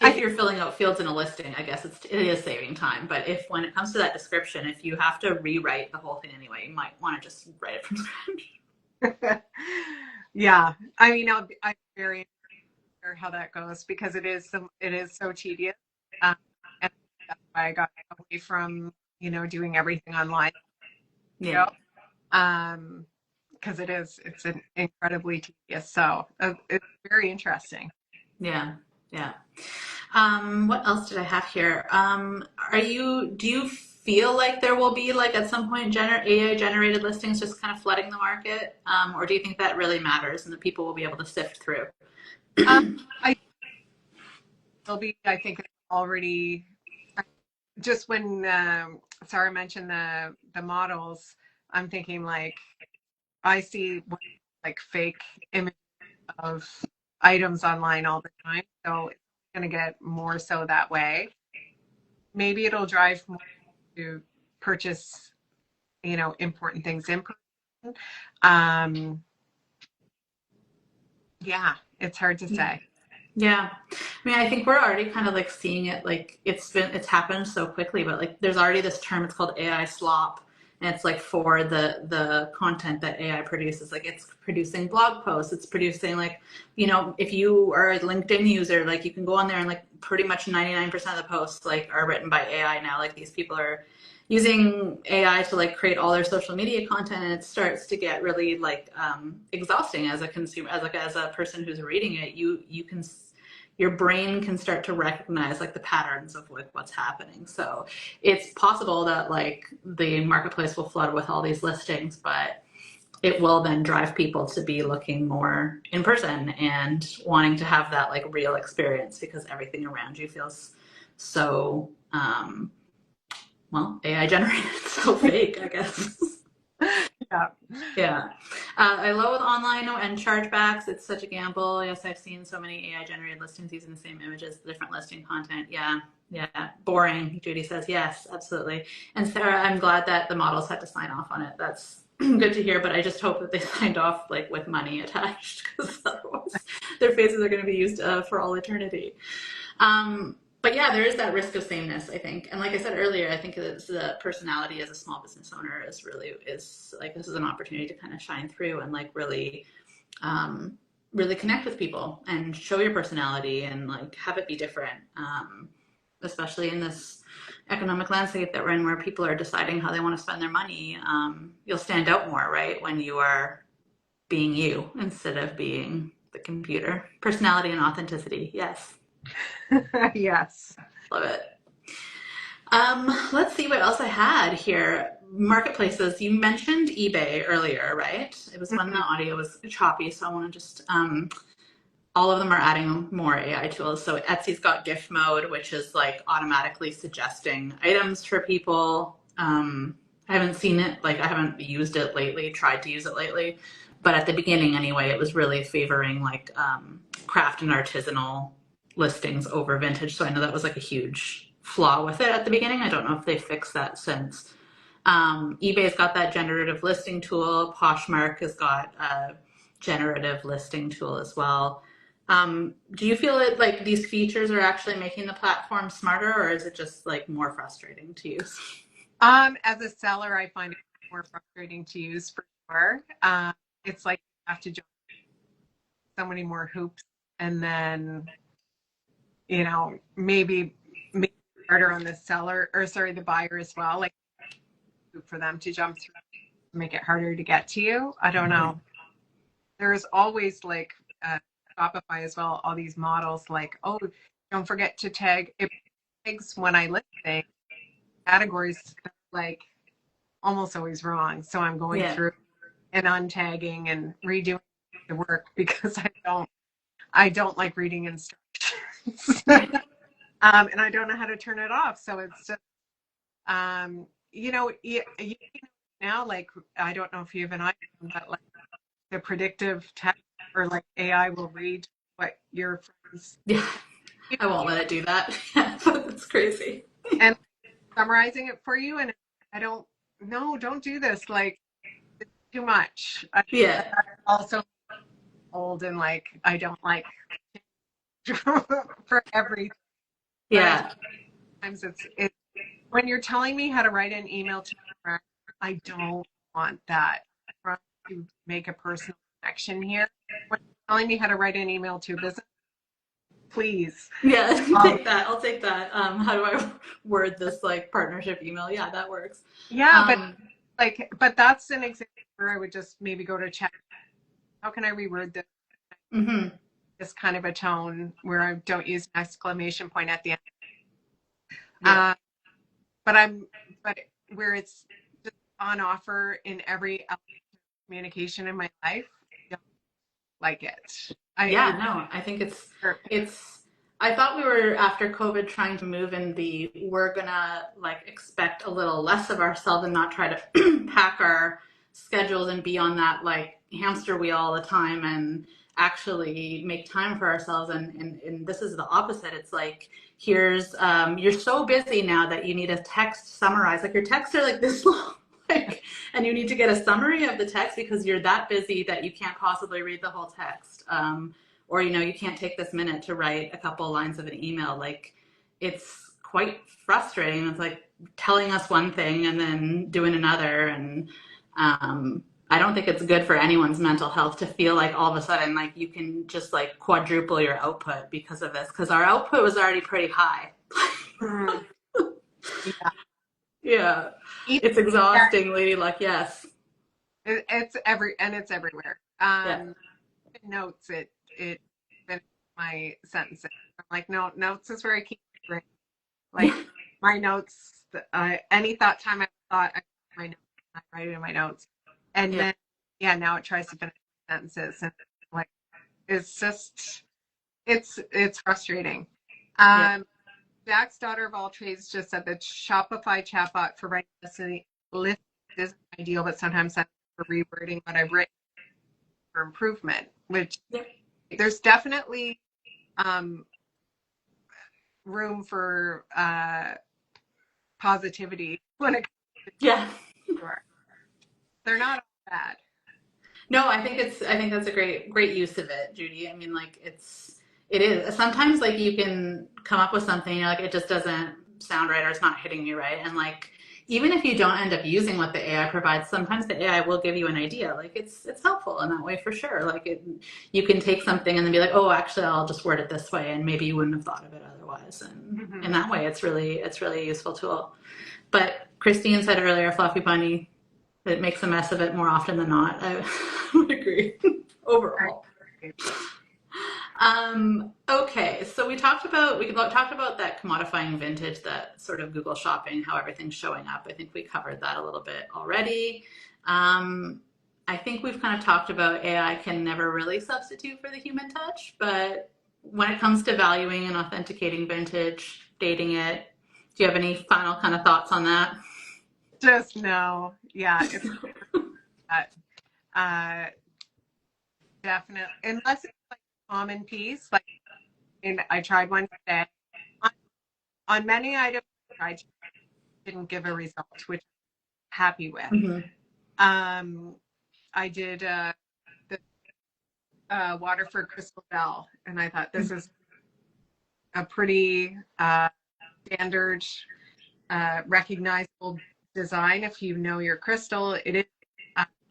If you're filling out fields in a listing, I guess it is saving time. But when it comes to that description, if you have to rewrite the whole thing anyway, you might want to just write it from scratch. Yeah, I mean, I'm very sure how that goes, because it is so tedious, and that's why I got away from doing everything online. Yeah. Because it's an incredibly tedious. So it's very interesting. Yeah. What else did I have here? Do you feel like there will be like at some point AI generated listings just kind of flooding the market? Or do you think that really matters and that people will be able to sift through? I think it's already, just when Sarah mentioned the models, I'm thinking like, I see like fake images of items online all the time. So it's going to get more so that way. Maybe it'll drive more to purchase, important things in person. Yeah, it's hard to say. Yeah. I mean, I think we're already kind of like seeing it, like it's happened so quickly, but like there's already this term, it's called AI slop. And it's like for the content that AI produces, like it's producing blog posts, it's producing like, if you are a LinkedIn user, like you can go on there and like pretty much 99% of the posts like are written by AI now. Like these people are using AI to like create all their social media content, and it starts to get really like exhausting as a consumer, as a person who's reading it. Your brain can start to recognize like the patterns of like what's happening. So it's possible that like the marketplace will flood with all these listings, but it will then drive people to be looking more in person and wanting to have that like real experience, because everything around you feels so well, AI generated, so fake, I guess. Yeah. Yeah. I loathe online and chargebacks. It's such a gamble. Yes, I've seen so many AI generated listings using the same images, different listing content. Yeah. Yeah. Boring. Judy says, yes, absolutely. And Sarah, I'm glad that the models had to sign off on it. That's good to hear, but I just hope that they signed off like with money attached, because otherwise their faces are going to be used for all eternity. But yeah, there is that risk of sameness, I think. And like I said earlier, I think it's the personality as a small business owner is like, this is an opportunity to kind of shine through and like really, really connect with people and show your personality and like have it be different. Especially in this economic landscape that we're in, where people are deciding how they want to spend their money. You'll stand out more, right, when you are being you instead of being the computer. Personality and authenticity. Yes. Yes. Love it. Let's see what else I had here. Marketplaces. You mentioned eBay earlier, right? It was when the audio was choppy, so I want to just all of them are adding more AI tools. So Etsy's got gift mode, which is like automatically suggesting items for people. I haven't seen it, like I haven't used it lately, tried to use it lately, but at the beginning anyway, it was really favoring like craft and artisanal listings over vintage. So I know that was like a huge flaw with it at the beginning. I don't know if they fixed that since. eBay's got that generative listing tool. Poshmark has got a generative listing tool as well. Do you feel it like these features are actually making the platform smarter, or is it just like more frustrating to use? As a seller, I find it more frustrating to use for sure. It's like you have to jump so many more hoops, and then maybe make it harder on the seller, or sorry, the buyer as well. Like for them to jump through, make it harder to get to you. I don't know. There's always like Shopify as well. All these models like, oh, don't forget to tag. It tags when I list things categories like almost always wrong. So I'm going through and untagging and redoing the work because I don't like reading instructions. And I don't know how to turn it off. So it's just you now, like, I don't know if you have an iPhone, but like the predictive text or like AI will read what your friends. Yeah, I won't let it do that. That's crazy. And summarizing it for you. And don't do this. Like, it's too much. Yeah. I'm also old and like, I don't like for everything. Yeah. Sometimes it's when you're telling me how to write an email to a friend, I don't want that. I'm trying to make a personal connection here. When you're telling me how to write an email to a business, please. Yeah, take that. I'll take that. How do I word this like partnership email? Yeah, that works. Yeah, but that's an example where I would just maybe go to chat. How can I reword this? Mm-hmm. This kind of a tone where I don't use an exclamation point at the end. Yeah. But where it's just on offer in every communication in my life, I don't like it. I think I thought we were after COVID trying to move in we're gonna like expect a little less of ourselves and not try to pack our schedules and be on that like hamster wheel all the time and actually make time for ourselves. And this is the opposite. It's like, here's, you're so busy now that you need a text summarize. Like your texts are like this long. And you need to get a summary of the text because you're that busy that you can't possibly read the whole text. Or, you can't take this minute to write a couple lines of an email. Like, it's quite frustrating. It's like telling us one thing and then doing another. And I don't think it's good for anyone's mental health to feel like all of a sudden, like you can just like quadruple your output because of this. Because our output was already pretty high. Yeah. Yeah. It's exhaustingly like, yes. It's everywhere. Notes, it finished my sentences. I'm like, no, notes is where I keep it right. Like my notes, any thought time I thought, my notes, I write it in my notes. And then yeah, now it tries to finish sentences, and like it's just it's frustrating. Yeah. Jack's daughter of all trades just said that Shopify chatbot for writing list is ideal, but sometimes that's for rewording what I've written for improvement, which Yeah. there's definitely room for positivity when it comes Yeah. to sure. They're not all bad. No, I think that's a great use of it, Judy. I mean, like it is. Sometimes like you can come up with something, you're like, it just doesn't sound right or it's not hitting me right. And like even if you don't end up using what the AI provides, sometimes the AI will give you an idea. Like it's helpful in that way for sure. Like you can take something and then be like, oh, actually I'll just word it this way, and maybe you wouldn't have thought of it otherwise. And in that way it's really a useful tool. But Christine said earlier, Fluffy Bunny, it makes a mess of it more often than not. I would agree overall. Okay, so we talked about that commodifying vintage, that sort of Google Shopping, how everything's showing up. I think we covered that a little bit already. I think we've kind of talked about AI can never really substitute for the human touch, but when it comes to valuing and authenticating vintage, dating it, do you have any final kind of thoughts on that? Just no. Yeah, it's uh, definitely, unless it's like a common piece. Like, and I tried one today. On many items I didn't give a result, which I'm happy with. I did the Waterford Crystal Bell, and I thought this is a pretty standard, recognizable design. If you know your crystal, it is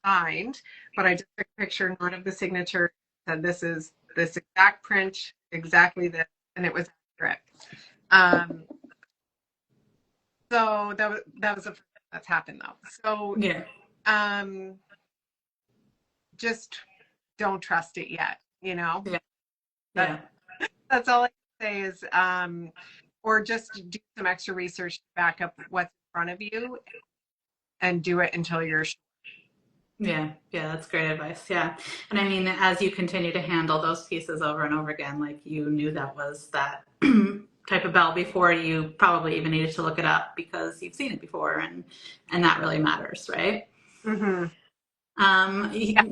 signed, but I just took a picture, not of the signature, said this is this exact print, exactly this, and it was accurate. So that was the first thing that's happened though. So Yeah. Just don't trust it yet, you know? Yeah. Yeah. That's all I can say is, or just do some extra research to back up what's in front of you and do it until you're sure. Yeah, that's great advice. Yeah. And I mean, as you continue to handle those pieces over and over again, like you knew that was that type of bell before, you probably even needed to look it up because you've seen it before, and that really matters, right? Mm-hmm. Yeah.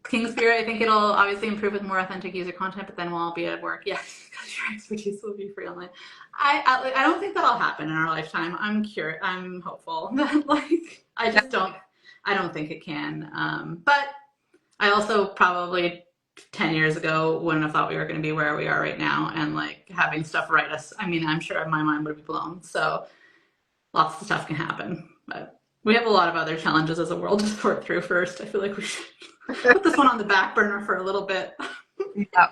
King Spirit, I think it'll obviously improve with more authentic user content, but then we'll all be at work. Yes, because your expertise will be free online. I don't think that'll happen in our lifetime. I'm hopeful that like I don't think it can. But I also probably 10 years ago wouldn't have thought we were going to be where we are right now, and like having stuff write us. I mean, I'm sure my mind would be blown. So lots of stuff can happen, but we have a lot of other challenges as a world to sort through first. I feel like we should put this one on the back burner for a little bit. Yeah.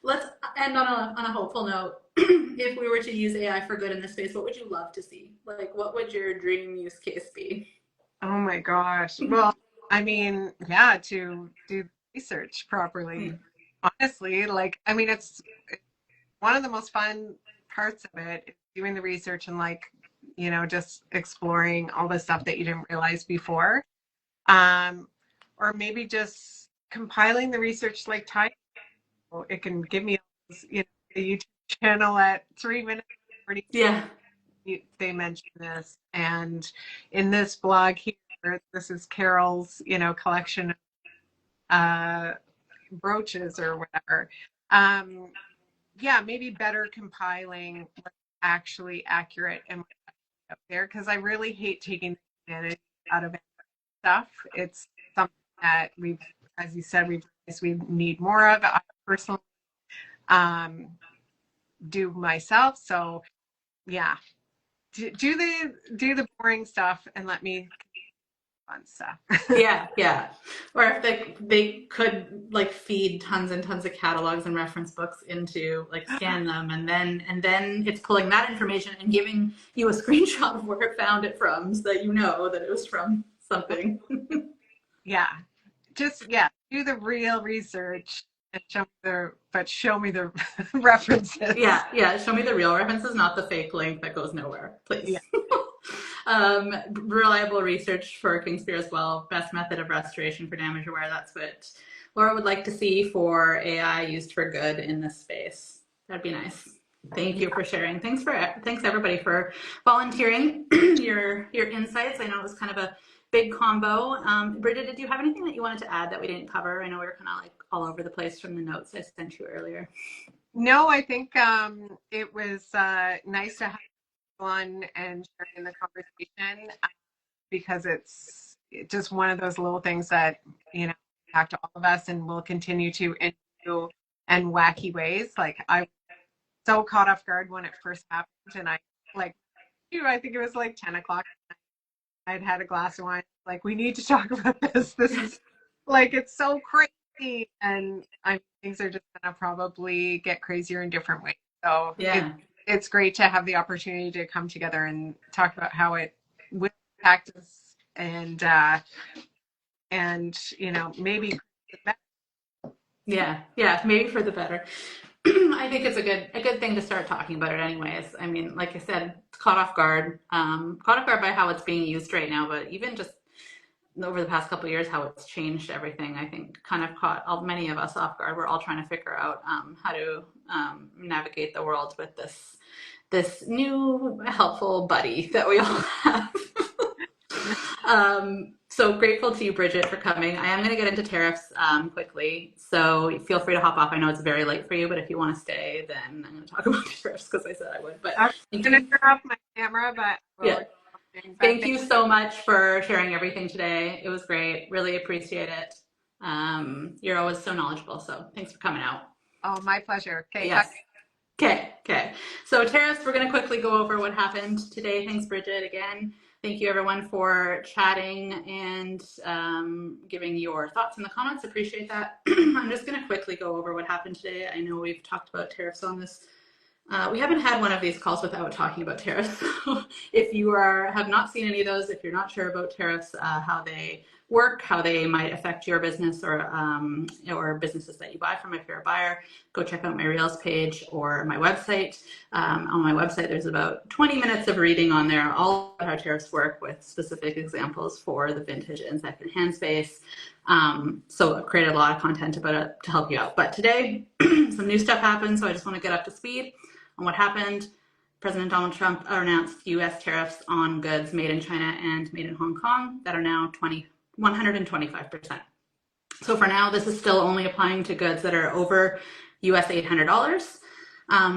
Let's end on a hopeful note. If we were to use AI for good in this space, what would you love to see? Like, what would your dream use case be? Oh my gosh. Well, I mean, yeah, to do research properly. Honestly, like, I mean, it's one of the most fun parts of it is doing the research and like, you know, just exploring all the stuff that you didn't realize before. Or maybe just compiling the research like time. It can give me, you know, the YouTube channel at 3 minutes. Yeah. They mention this, and in this blog here, this is Carol's, you know, collection of brooches or whatever. Yeah, maybe better compiling what's actually accurate and what's up there, because I really hate taking advantage out of stuff. It's something that we've, as you said, we need more of. I personally do myself. So yeah, do the boring stuff and let me fun stuff. Yeah. Or if they could like feed tons and tons of catalogs and reference books into, like, scan them, and then it's pulling that information and giving you a screenshot of where it found it from, so that you know that it was from something. Yeah, just do the real research and show me the references. Yeah. Show me the real references, not the fake link that goes nowhere, please. Yeah. Reliable research for Kingspire as well. Best method of restoration for damage aware. That's what Laura would like to see for AI used for good in this space. That'd be nice. Thank you for sharing. Thanks everybody for volunteering your insights. I know it was kind of a big combo. Brigid, did you have anything that you wanted to add that we didn't cover? I know we were kind of like all over the place from the notes I sent you earlier. No, I think it was nice to have fun and sharing the conversation because it's just one of those little things that, you know, impact all of us and will continue to in new and wacky ways. Like I was so caught off guard when it first happened, and I think it was like 10 o'clock. I'd had a glass of wine. Like, we need to talk about this. This is like, it's so crazy. And things are just going to probably get crazier in different ways. So yeah, it's great to have the opportunity to come together and talk about how it will impact us and you know, maybe yeah, maybe for the better. I think it's a good thing to start talking about it anyways. I mean, like I said, caught off guard by how it's being used right now, but even just over the past couple of years, how it's changed everything, I think kind of caught many of us off guard. We're all trying to figure out how to navigate the world with this new helpful buddy that we all have. So grateful to you, Brigid, for coming. I am going to get into tariffs quickly, so feel free to hop off. I know it's very late for you, but if you want to stay, then I'm going to talk about tariffs because I said I would. But I'm going to turn off my camera, but yeah. Thank you so much for sharing everything today. It was great. Really appreciate it. You're always so knowledgeable, so thanks for coming out. Oh, my pleasure. Okay. Yes. Okay. So tariffs, we're going to quickly go over what happened today. Thanks, Brigid, again. Thank you, everyone, for chatting and giving your thoughts in the comments. Appreciate that. I'm just going to quickly go over what happened today. I know we've talked about tariffs on this. We haven't had one of these calls without talking about tariffs. If you have not seen any of those, if you're not sure about tariffs, how they work, how they might affect your business or businesses that you buy from, if you're a buyer, go check out my Reels page or my website. On my website, there's about 20 minutes of reading on there, all about how tariffs work with specific examples for the vintage and secondhand space. So I've created a lot of content about it to help you out. But today, some new stuff happened, so I just want to get up to speed on what happened. President Donald Trump announced U.S. tariffs on goods made in China and made in Hong Kong that are now 125%. So for now, this is still only applying to goods that are over US $800.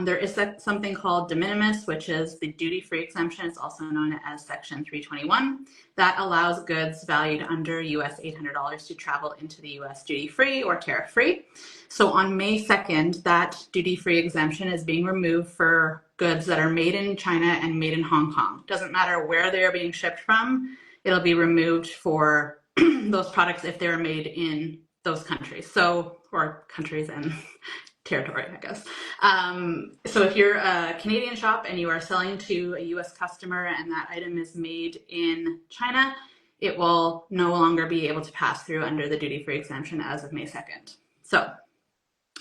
There is something called de minimis, which is the duty-free exemption. It's also known as Section 321. That allows goods valued under US $800 to travel into the US duty-free or tariff-free. So on May 2nd, that duty-free exemption is being removed for goods that are made in China and made in Hong Kong. Doesn't matter where they are being shipped from, it'll be removed for those products if they're made in those countries. So, or countries and territory, I guess. So if you're a Canadian shop and you are selling to a US customer and that item is made in China, it will no longer be able to pass through under the duty-free exemption as of May 2nd. So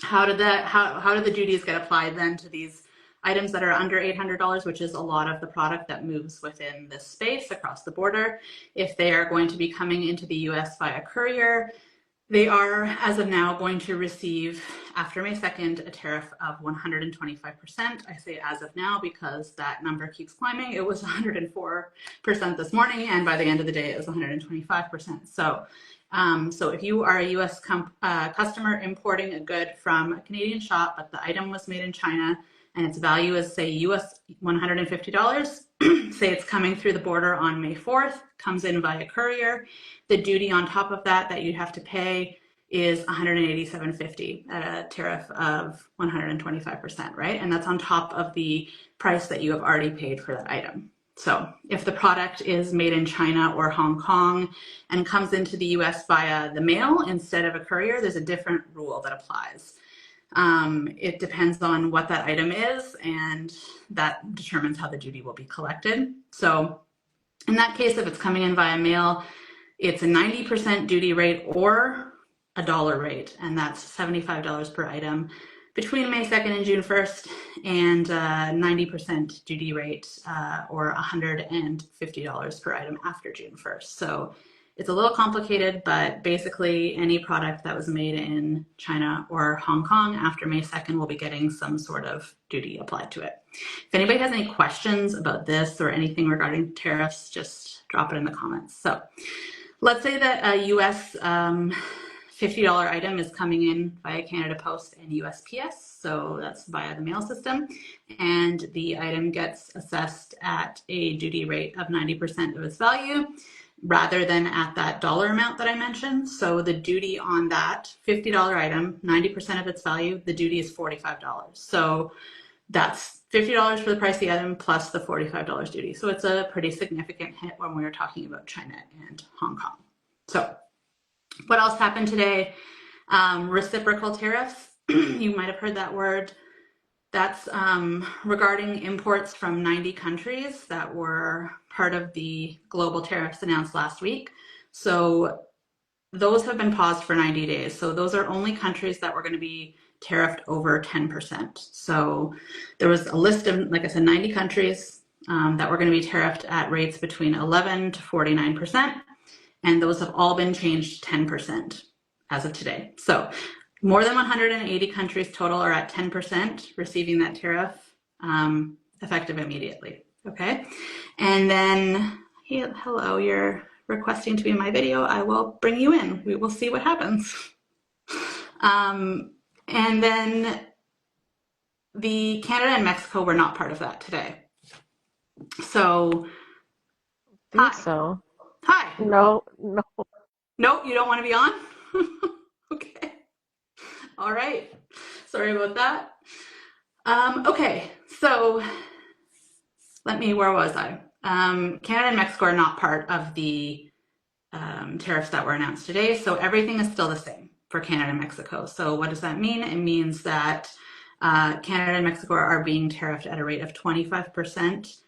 how do the duties get applied then to these items that are under $800, which is a lot of the product that moves within this space across the border? If they are going to be coming into the US via courier, they are, as of now, going to receive, after May 2nd, a tariff of 125%. I say as of now because that number keeps climbing. It was 104% this morning, and by the end of the day, it was 125%. So if you are a US customer importing a good from a Canadian shop, but the item was made in China and its value is, say, US $150, say it's coming through the border on May 4th, comes in via courier, the duty on top of that you have to pay is $187.50 at a tariff of 125%, right? And that's on top of the price that you have already paid for that item. So if the product is made in China or Hong Kong and comes into the US via the mail instead of a courier, there's a different rule that applies. It depends on what that item is, and that determines how the duty will be collected. So in that case, if it's coming in via mail, it's a 90% duty rate or a dollar rate, and that's $75 per item. Between May 2nd and June 1st, and 90% duty rate or $150 per item after June 1st. So it's a little complicated, but basically any product that was made in China or Hong Kong after May 2nd will be getting some sort of duty applied to it. If anybody has any questions about this or anything regarding tariffs, just drop it in the comments. So let's say that a US $50 item is coming in via Canada Post and USPS, so that's via the mail system, and the item gets assessed at a duty rate of 90% of its value rather than at that dollar amount that I mentioned. So the duty on that $50 item, 90% of its value, the duty is $45. So that's $50 for the price of the item plus the $45 duty. So it's a pretty significant hit when we are talking about China and Hong Kong. So what else happened today? Reciprocal tariffs. You might have heard that word. That's regarding imports from 90 countries that were part of the global tariffs announced last week. So those have been paused for 90 days. So those are only countries that were going to be tariffed over 10%. So there was a list of, like I said, 90 countries that were going to be tariffed at rates between 11 to 49%. And those have all been changed to 10% as of today. So more than 180 countries total are at 10% receiving that tariff effective immediately, okay? And then, hey, hello, you're requesting to be in my video. I will bring you in. We will see what happens. And then the Canada and Mexico were not part of that today. So, I think so. Hi. No. Nope, you don't want to be on? Okay. All right. Sorry about that. Okay, so where was I? Canada and Mexico are not part of the tariffs that were announced today, so everything is still the same for Canada and Mexico. So what does that mean? It means that Canada and Mexico are being tariffed at a rate of 25%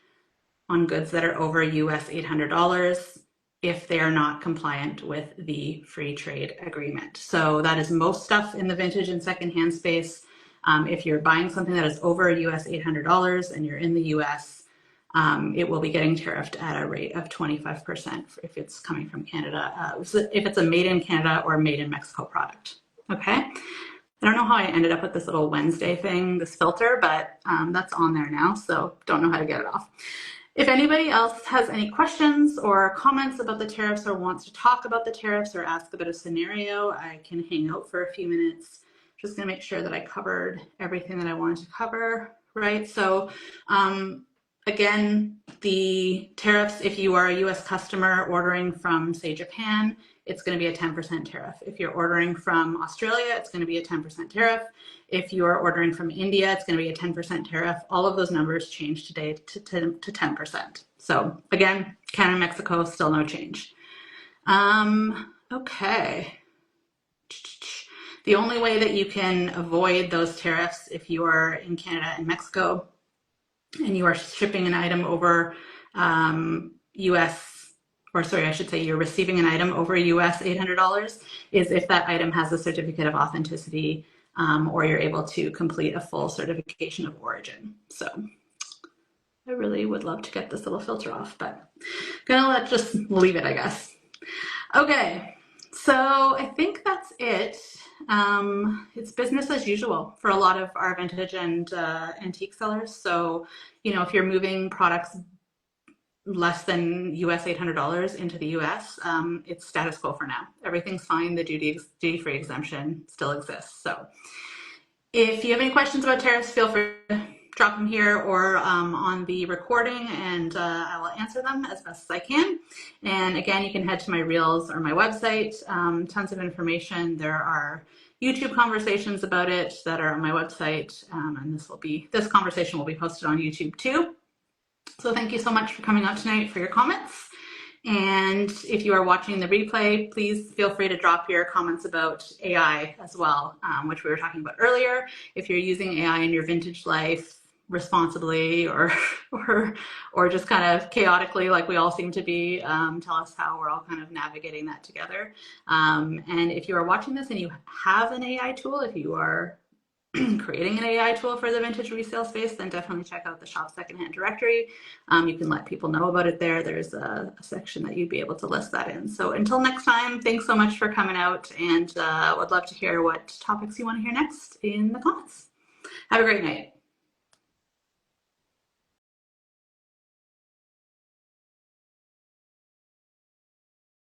on goods that are over US $800 if they are not compliant with the free trade agreement. So that is most stuff in the vintage and secondhand space. If you're buying something that is over US $800 and you're in the US, it will be getting tariffed at a rate of 25% if it's coming from Canada, if it's a made in Canada or made in Mexico product, okay? I don't know how I ended up with this little Wednesday thing, this filter, but that's on there now, so don't know how to get it off. If anybody else has any questions or comments about the tariffs or wants to talk about the tariffs or ask about a scenario, I can hang out for a few minutes. Just gonna make sure that I covered everything that I wanted to cover, right? So again, the tariffs, if you are a US customer ordering from, say, Japan, it's going to be a 10% tariff. If you're ordering from Australia, it's going to be a 10% tariff. If you are ordering from India, it's going to be a 10% tariff. All of those numbers change today to 10%. So again, Canada, Mexico, still no change. Okay. The only way that you can avoid those tariffs if you are in Canada and Mexico and you are shipping an item over you're receiving an item over US $800 is if that item has a certificate of authenticity or you're able to complete a full certification of origin. So I really would love to get this little filter off, but gonna just leave it, I guess. Okay, so I think that's it. It's business as usual for a lot of our vintage and antique sellers. So, you know, if you're moving products less than US $800 into the US, it's status quo for now. Everything's fine. The duty-free exemption still exists. So if you have any questions about tariffs, feel free to drop them here or on the recording, and I will answer them as best as I can. And again, you can head to my reels or my website. Tons of information. There are YouTube conversations about it that are on my website, and this conversation will be posted on YouTube too. So thank you so much for coming out tonight for your comments. And if you are watching the replay, please feel free to drop your comments about AI as well, which we were talking about earlier. If you're using AI in your vintage life responsibly or just kind of chaotically like we all seem to be, tell us how we're all kind of navigating that together. And if you are watching this and you have an AI tool, if you are creating an AI tool for the vintage resale space, then definitely check out the shop secondhand directory. You can let people know about it there. There's a section that you'd be able to list that in. So until next time, thanks so much for coming out, and would love to hear what topics you want to hear next in the comments. Have a great night.